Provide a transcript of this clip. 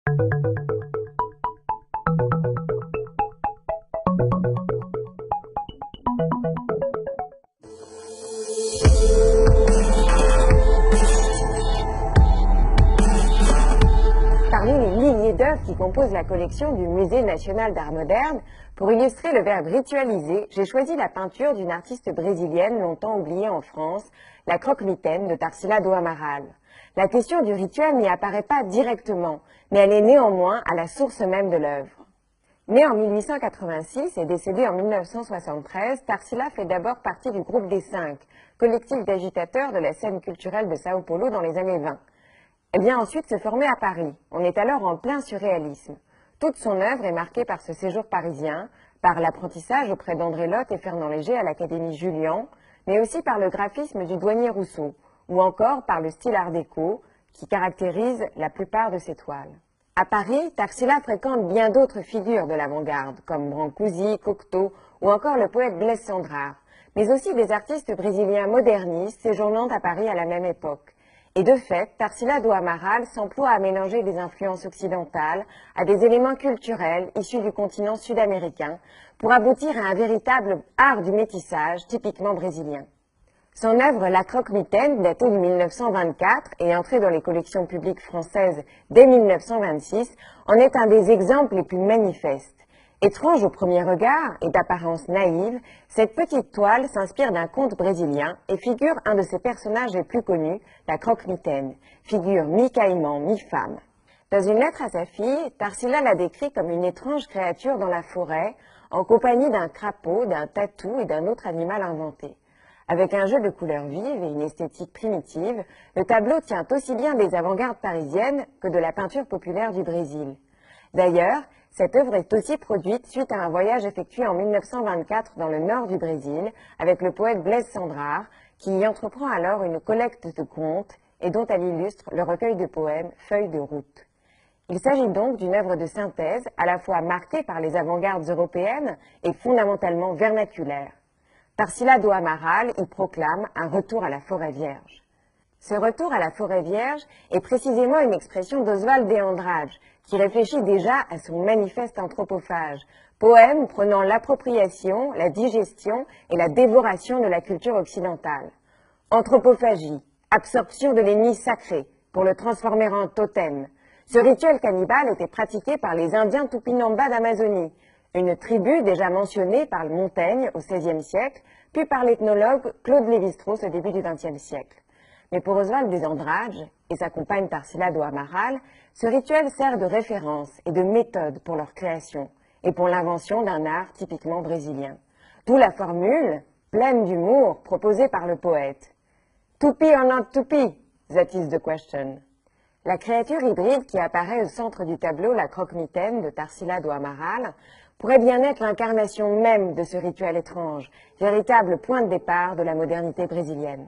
Parmi les milliers d'œuvres qui composent la collection du Musée national d'art moderne, pour illustrer le verbe ritualiser, j'ai choisi la peinture d'une artiste brésilienne longtemps oubliée en France, la croque-mitaine de Tarsila do Amaral. La question du rituel n'y apparaît pas directement, mais elle est néanmoins à la source même de l'œuvre. Née en 1886 et décédée en 1973, Tarsila fait d'abord partie du groupe des Cinq, collectif d'agitateurs de la scène culturelle de Sao Paulo dans les années 20. Elle vient ensuite se former à Paris. On est alors en plein surréalisme. Toute son œuvre est marquée par ce séjour parisien, par l'apprentissage auprès d'André Lotte et Fernand Léger à l'Académie Julian, mais aussi par le graphisme du douanier Rousseau, ou encore par le style art déco qui caractérise la plupart de ses toiles. À Paris, Tarsila fréquente bien d'autres figures de l'avant-garde, comme Brancusi, Cocteau ou encore le poète Blaise Cendrars, mais aussi des artistes brésiliens modernistes séjournant à Paris à la même époque. Et de fait, Tarsila do Amaral s'emploie à mélanger des influences occidentales à des éléments culturels issus du continent sud-américain pour aboutir à un véritable art du métissage typiquement brésilien. Son œuvre La croque-mitaine, datée de 1924 et entrée dans les collections publiques françaises dès 1926, en est un des exemples les plus manifestes. Étrange au premier regard et d'apparence naïve, cette petite toile s'inspire d'un conte brésilien et figure un de ses personnages les plus connus, la croque-mitaine, figure mi-caïman, mi-femme. Dans une lettre à sa fille, Tarsila la décrit comme une étrange créature dans la forêt, en compagnie d'un crapaud, d'un tatou et d'un autre animal inventé. Avec un jeu de couleurs vives et une esthétique primitive, le tableau tient aussi bien des avant-gardes parisiennes que de la peinture populaire du Brésil. D'ailleurs, cette œuvre est aussi produite suite à un voyage effectué en 1924 dans le nord du Brésil avec le poète Blaise Cendrars, qui y entreprend alors une collecte de contes et dont elle illustre le recueil de poèmes Feuilles de route. Il s'agit donc d'une œuvre de synthèse à la fois marquée par les avant-gardes européennes et fondamentalement vernaculaire. Tarsila do Amaral y proclame un retour à la forêt vierge. Ce retour à la forêt vierge est précisément une expression d'Oswald de Andrade, qui réfléchit déjà à son manifeste anthropophage, poème prenant l'appropriation, la digestion et la dévoration de la culture occidentale. Anthropophagie, absorption de l'ennemi sacré, pour le transformer en totem. Ce rituel cannibale était pratiqué par les Indiens Tupinamba d'Amazonie, une tribu déjà mentionnée par Montaigne au XVIe siècle, puis par l'ethnologue Claude Lévi-Strauss au début du XXe siècle. Mais pour Oswald de Andrade et sa compagne Tarsila do Amaral, ce rituel sert de référence et de méthode pour leur création et pour l'invention d'un art typiquement brésilien. D'où la formule, pleine d'humour, proposée par le poète. Tupi or not tupi, that is the question. La créature hybride qui apparaît au centre du tableau, la croque-mitaine de Tarsila do Amaral, pourrait bien être l'incarnation même de ce rituel étrange, véritable point de départ de la modernité brésilienne.